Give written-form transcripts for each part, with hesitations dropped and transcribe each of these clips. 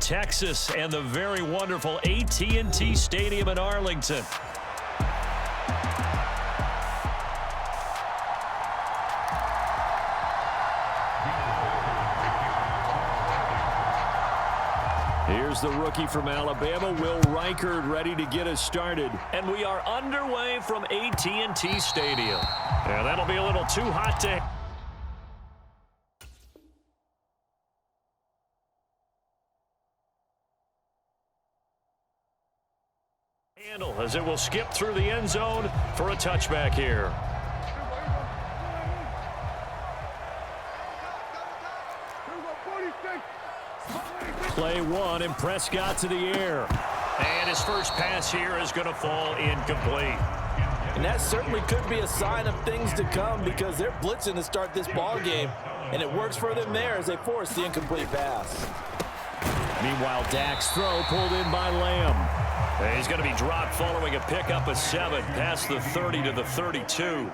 Texas and the very wonderful AT&T Stadium in Arlington. Here's the rookie from Alabama, Will Reichard, ready to get us started. And we are underway from AT&T Stadium. Yeah, that'll be a little too hot to handle, as it will skip through the end zone for a touchback here. Play one, and Prescott to the air. And his first pass here is going to fall incomplete. And that certainly could be a sign of things to come, because they're blitzing to start this ball game, and it works for them there as they force the incomplete pass. Meanwhile, Dak's throw pulled in by Lamb. And he's going to be dropped following a pickup of 7 past the 30 to the 32.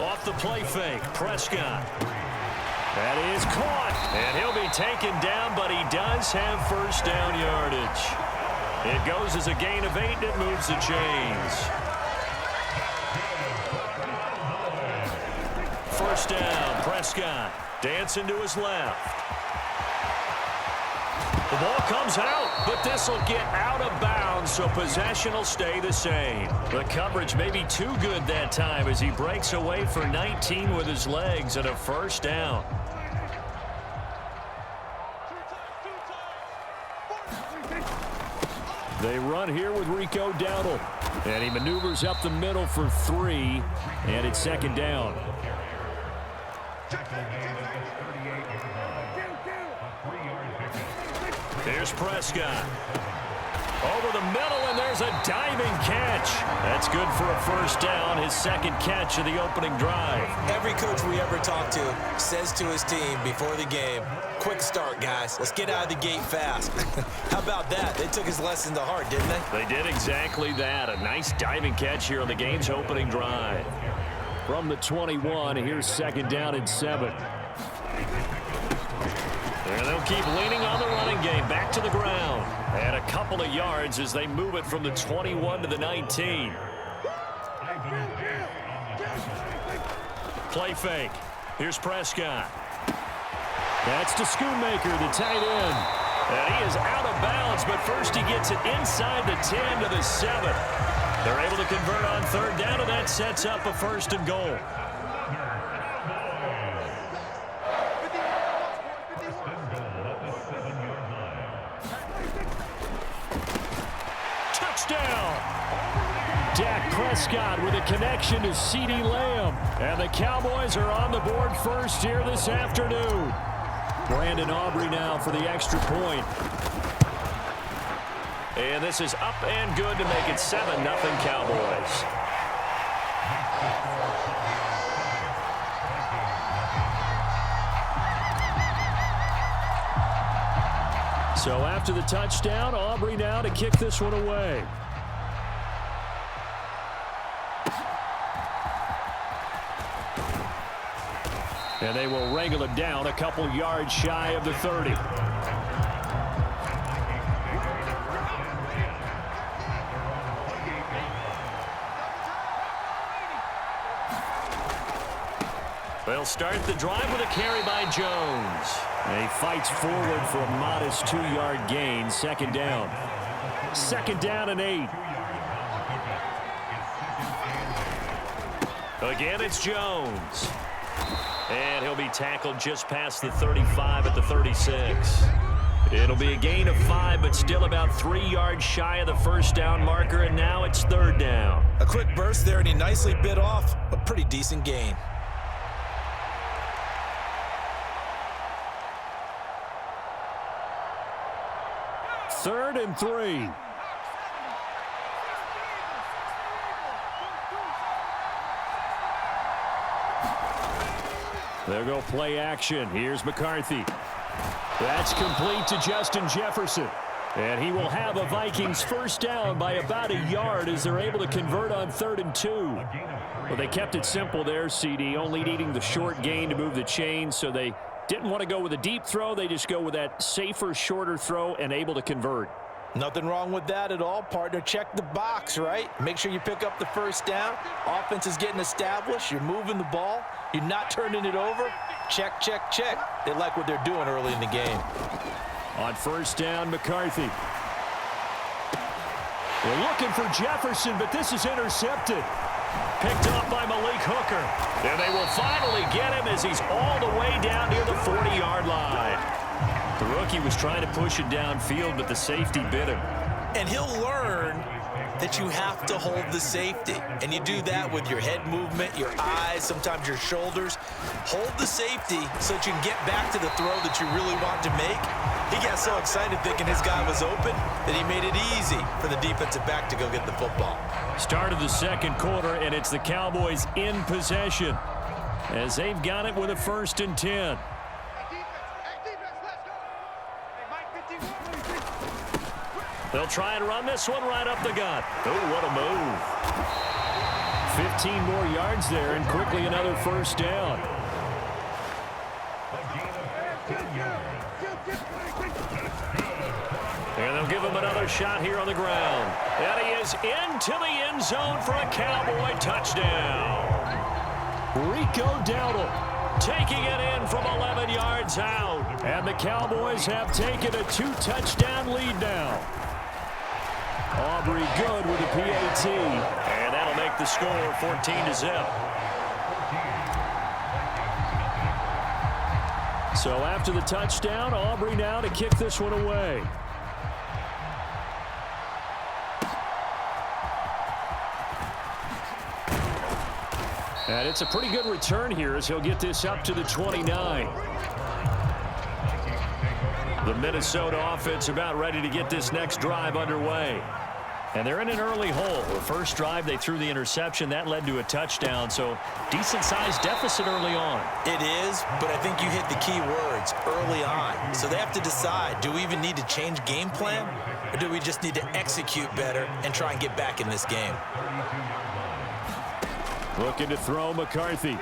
Off the play fake, Prescott. That is caught, and he'll be taken down, but he does have first down yardage. It goes as a gain of 8, and it moves the chains. First down, Prescott dancing to his left. The ball comes out, but this will get out of bounds, so possession will stay the same. The coverage may be too good that time as he breaks away for 19 with his legs and a first down. They run here with Rico Dowdle, and he maneuvers up the middle for 3, and it's second down. Here's Prescott. Over the middle, and there's a diving catch. That's good for a first down, his second catch of the opening drive. Every coach we ever talk to says to his team before the game, quick start, guys. Let's get out of the gate fast. How about that? They took his lesson to heart, didn't they? They did exactly that. A nice diving catch here on the game's opening drive. From the 21, here's second down and 7. And they'll keep leaning on the running game. Back to the ground. And a couple of yards as they move it from the 21 to the 19. Play fake. Here's Prescott. That's to Schoonmaker, the tight end. And he is out of bounds, but first he gets it inside the 10 to the 7. They're able to convert on third down, and that sets up a first and goal. Touchdown! Dak Prescott with a connection to CeeDee Lamb. And the Cowboys are on the board first here this afternoon. Brandon Aubrey now for the extra point. And this is up and good to make it 7-0 Cowboys. So after the touchdown, Aubrey now to kick this one away. And they will wrangle it down a couple yards shy of the 30. They'll start the drive with a carry by Jones. And he fights forward for a modest 2-yard gain. Second down. Second down and 8. Again, it's Jones. And he'll be tackled just past the 35 at the 36. It'll be a gain of 5, but still about 3 yards shy of the first down marker, and now it's third down. A quick burst there, and he nicely bit off a pretty decent gain. Third and 3. There go play action. Here's McCarthy. That's complete to Justin Jefferson. And he will have a Vikings first down by about a yard as they're able to convert on 3rd and 2. Well, they kept it simple there, CD, only needing the short gain to move the chain, so they Didn't want to go with a deep throw. They just go with that safer, shorter throw and able to convert. Nothing wrong with that at all, partner. Check the box, right? Make sure you pick up the first down. Offense is getting established. You're moving the ball. You're not turning it over. Check, check, check. They like what they're doing early in the game. On first down, McCarthy. They're looking for Jefferson, but this is intercepted. Picked up by Malik Hooker. And they will finally get him as he's all the way down near the 40-yard line. The rookie was trying to push it downfield, but the safety bit him. And he'll learn that you have to hold the safety. And you do that with your head movement, your eyes, sometimes your shoulders. Hold the safety so that you can get back to the throw that you really want to make. He got so excited thinking his guy was open that he made it easy for the defensive back to go get the football. Start of the second quarter, and it's the Cowboys in possession as they've got it with a 1st and 10. They'll try and run this one right up the gut. Oh, what a move. 15 more yards there, and quickly another 1st down. And they'll give him another shot here on the ground. And he is into the end zone for a Cowboy touchdown. Rico Dowdle taking it in from 11 yards out. And the Cowboys have taken a 2-touchdown lead now. Aubrey good with the PAT. And that'll make the score 14-0. So after the touchdown, Aubrey now to kick this one away. And it's a pretty good return here as he'll get this up to the 29. The Minnesota offense about ready to get this next drive underway. And they're in an early hole. The first drive, they threw the interception. That led to a touchdown, so decent-sized deficit early on. It is, but I think you hit the key words, early on. So they have to decide, do we even need to change game plan, or do we just need to execute better and try and get back in this game? Looking to throw McCarthy.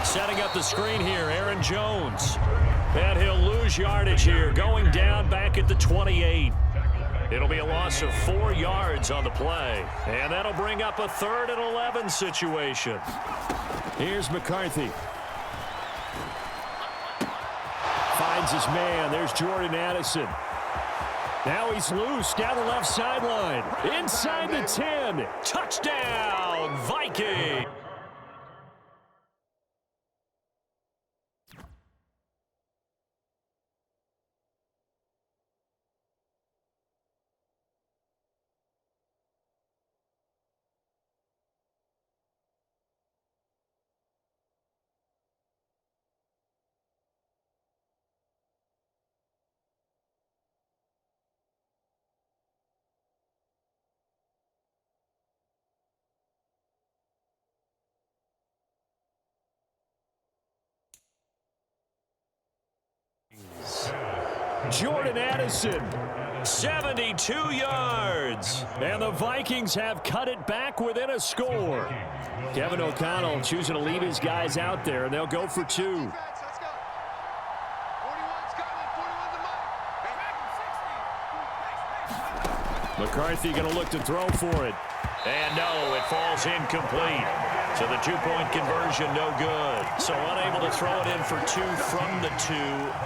Setting up the screen here, Aaron Jones. And he'll lose yardage here, going down back at the 28. It'll be a loss of 4 yards on the play. And that'll bring up a 3rd and 11 situation. Here's McCarthy. Finds his man. There's Jordan Addison. Now he's loose down the left sideline. Inside the 10. Touchdown, Viking. Jordan Addison, 72 yards. And the Vikings have cut it back within a score. Kevin O'Connell choosing to leave his guys out there, and they'll go for 2. McCarthy going to look to throw for it. And no, it falls incomplete. So the 2-point conversion, no good. So unable to throw it in for 2 from the 2.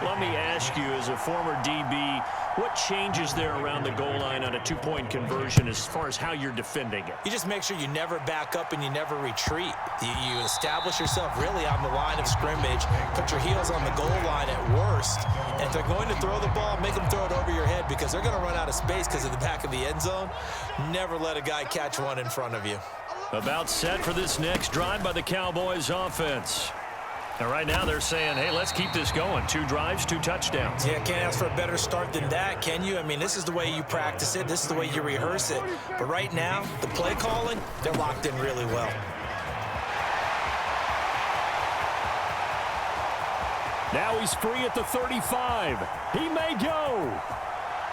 Let me ask you, as a former DB, what changes there around the goal line on a 2-point conversion as far as how you're defending it? You just make sure you never back up and you never retreat. You establish yourself really on the line of scrimmage, put your heels on the goal line at worst. And if they're going to throw the ball, make them throw it over your head because they're going to run out of space because of the back of the end zone. Never let a guy catch one in front of you. About set for this next drive by the Cowboys offense. And right now they're saying, hey, let's keep this going. 2 drives, 2 touchdowns. Yeah, can't ask for a better start than that, can you? I mean, this is the way you practice it. This is the way you rehearse it. But right now, the play calling, they're locked in really well. Now he's free at the 35. He may go.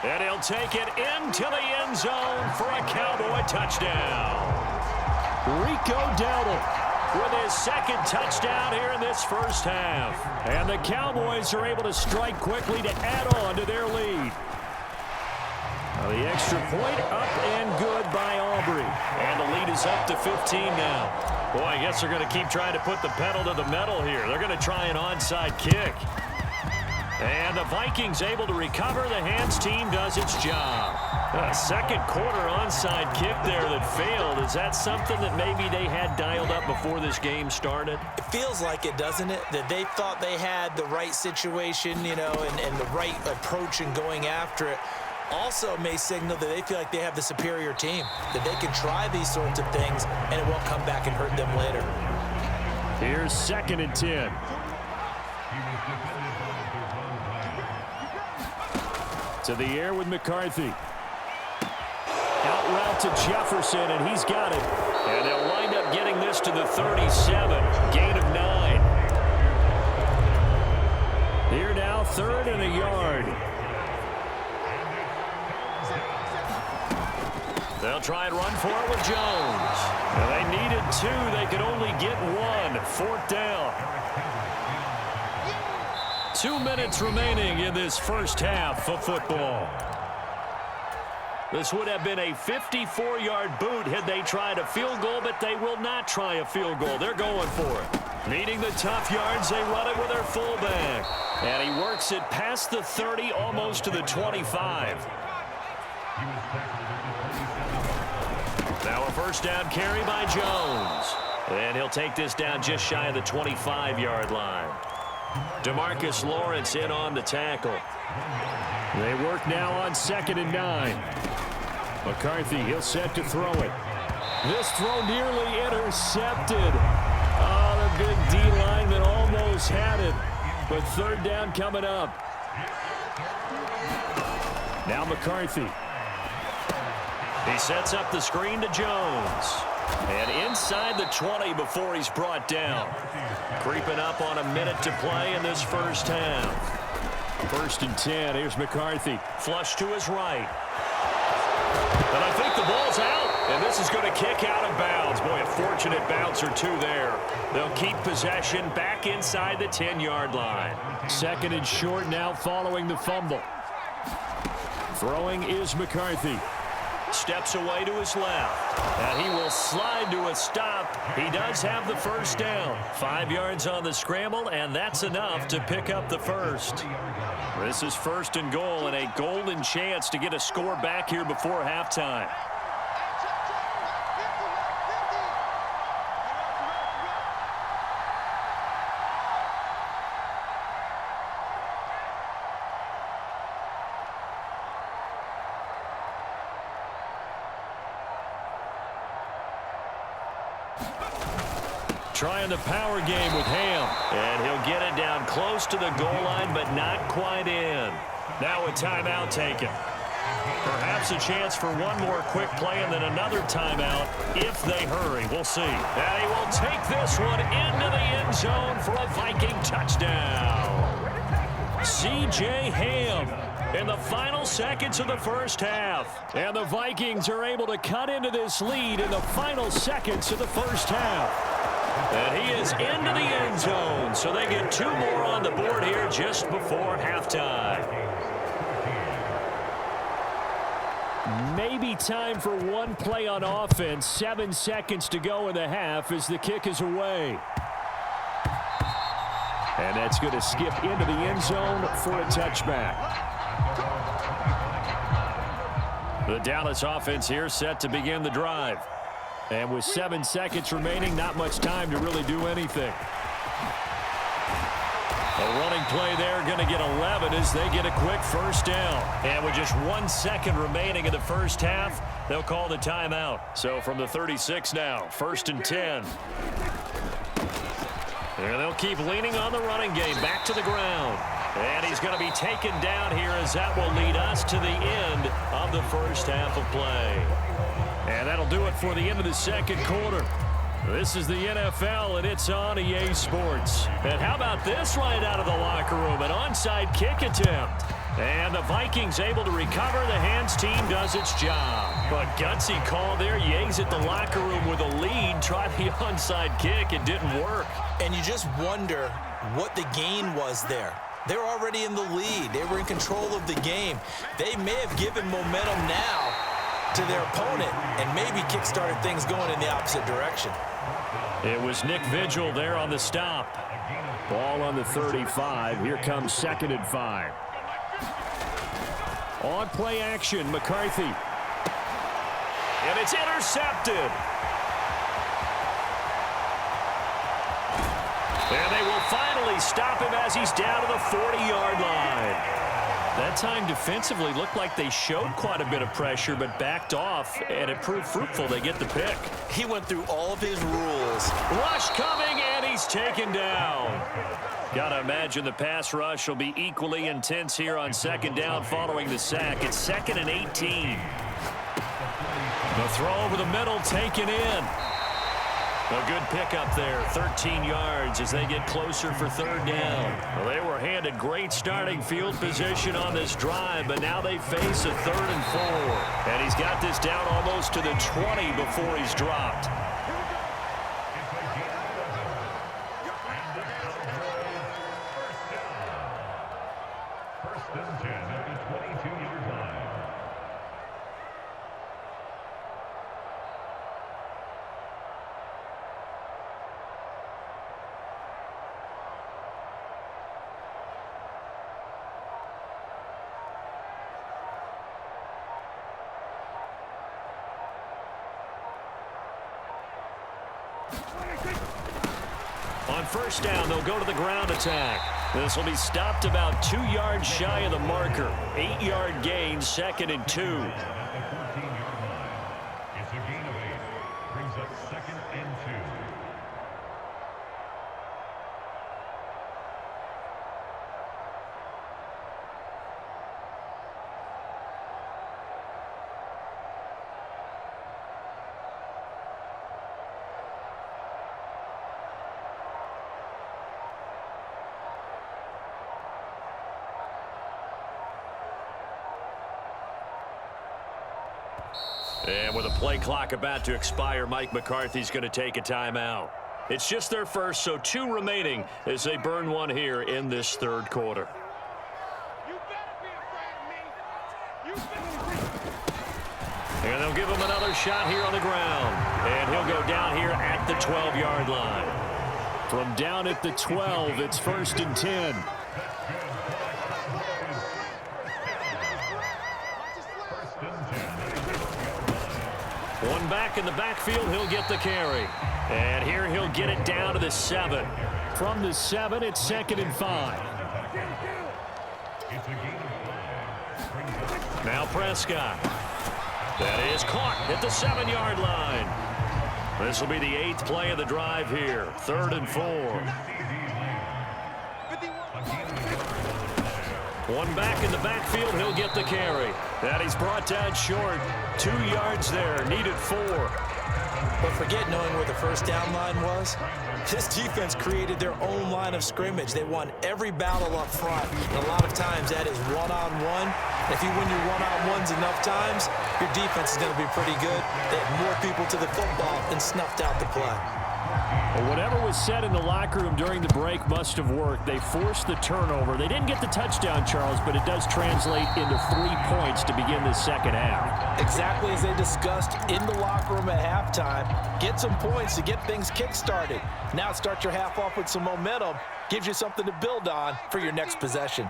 And he'll take it into the end zone for a Cowboy touchdown. Rico Dowdle with his second touchdown here in this first half. And the Cowboys are able to strike quickly to add on to their lead. Well, the extra point up and good by Aubrey. And the lead is up to 15 now. Boy, I guess they're going to keep trying to put the pedal to the metal here. They're going to try an onside kick. And the Vikings able to recover. The hands team does its job. A second quarter onside kick there that failed. Is that something that maybe they had dialed up before this game started? It feels like it, doesn't it? That they thought they had the right situation, you know, and the right approach in going after it. Also may signal that they feel like they have the superior team, that they can try these sorts of things and it won't come back and hurt them later. Here's 2nd and 10. To the air with McCarthy. Out route to Jefferson, and he's got it. And they'll wind up getting this to the 37. Gain of 9. Here now, 3rd and a yard. They'll try and run for it with Jones. And they needed 2. They could only get 1. 4th down. 2 minutes remaining in this first half of football. This would have been a 54-yard boot had they tried a field goal, but they will not try a field goal. They're going for it. Needing the tough yards, they run it with their fullback. And he works it past the 30, almost to the 25. Now a first down carry by Jones. And he'll take this down just shy of the 25-yard line. DeMarcus Lawrence in on the tackle. They work now on 2nd and 9. McCarthy, he'll set to throw it. This throw nearly intercepted. Oh, the big D lineman almost had it. But 3rd down coming up. Now McCarthy. He sets up the screen to Jones. And inside the 20 before he's brought down. Creeping up on a minute to play in this first half. 1st and 10. Here's McCarthy. Flush to his right. And I think the ball's out. And this is going to kick out of bounds. Boy, a fortunate bounce or 2 there. They'll keep possession back inside the 10-yard line. 2nd and short now following the fumble. Throwing is McCarthy. Steps away to his left. And he will slide to a stop. He does have the first down. 5 yards on the scramble, and that's enough to pick up the first. This is 1st and goal, and a golden chance to get a score back here before halftime. Trying the power game with Ham. And he'll get it down close to the goal line, but not quite in. Now a timeout taken. Perhaps a chance for one more quick play and then another timeout if they hurry. We'll see. And he will take this one into the end zone for a Viking touchdown. C.J. Ham in the final seconds of the first half. And the Vikings are able to cut into this lead in the final seconds of the first half. And he is into the end zone, so they get 2 more on the board here just before halftime. Maybe time for one play on offense. 7 seconds to go in the half as the kick is away. And that's going to skip into the end zone for a touchback. The Dallas offense here set to begin the drive. And with 7 seconds remaining, not much time to really do anything. A running play there, going to get 11 as they get a quick first down. And with just 1 second remaining in the first half, they'll call the timeout. So from the 36 now, 1st and 10. And they'll keep leaning on the running game back to the ground. And he's going to be taken down here as that will lead us to the end of the first half of play. And that'll do it for the end of the second quarter. This is the NFL, and it's on EA Sports. And how about this right out of the locker room? An onside kick attempt. And the Vikings able to recover. The hands team does its job. But gutsy call there. Yates at the locker room with a lead. Tried the onside kick. It didn't work. And you just wonder what the gain was there. They're already in the lead. They were in control of the game. They may have given momentum now to their opponent and maybe kick-started things going in the opposite direction. It was Nick Vigil there on the stop. Ball on the 35. Here comes 2nd and 5. On play action, McCarthy. And it's intercepted. And they will finally stop him as he's down to the 40-yard line. That time defensively looked like they showed quite a bit of pressure but backed off, and it proved fruitful. They get the pick. He went through all of his rules. Rush coming, and he's taken down. Got to imagine the pass rush will be equally intense here on 2nd down following the sack. It's 2nd and 18. The throw over the middle taken in. A good pickup there, 13 yards as they get closer for 3rd down. Well, they were handed great starting field position on this drive, but now they face a 3rd and 4. And he's got this down almost to the 20 before he's dropped. On 1st down, they'll go to the ground attack. This will be stopped about 2 yards shy of the marker. 8-yard gain, 2nd and 2. It's a gain of 8. Brings up 2nd and 2. And with a play clock about to expire, Mike McCarthy's going to take a timeout. It's just their first, so 2 remaining as they burn one here in this 3rd quarter. And they'll give him another shot here on the ground. And he'll go down here at the 12-yard line. From down at the 12, it's 1st and 10. One back in the backfield, he'll get the carry. And here he'll get it down to the 7. From the 7, it's 2nd and 5. Now Prescott. That is caught at the 7-yard line. This will be the 8th play of the drive here. 3rd and 4. One back in the backfield, he'll get the carry. That he's brought down short. 2 yards there, needed 4. But forget knowing where the 1st down line was. This defense created their own line of scrimmage. They won every battle up front. And a lot of times that is one-on-one. If you win your one-on-ones enough times, your defense is going to be pretty good. They had more people to the football and snuffed out the play. Well, whatever was said in the locker room during the break must have worked. They forced the turnover. They didn't get the touchdown, Charles, but it does translate into 3 points to begin the 2nd half. Exactly as they discussed in the locker room at halftime. Get some points to get things kick-started. Now start your half off with some momentum. Gives you something to build on for your next possession.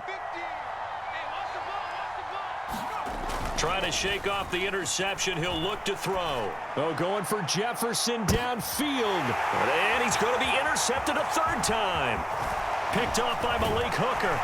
Trying to shake off the interception. He'll look to throw. Oh, going for Jefferson downfield. And he's going to be intercepted a 3rd time. Picked off by Malik Hooker.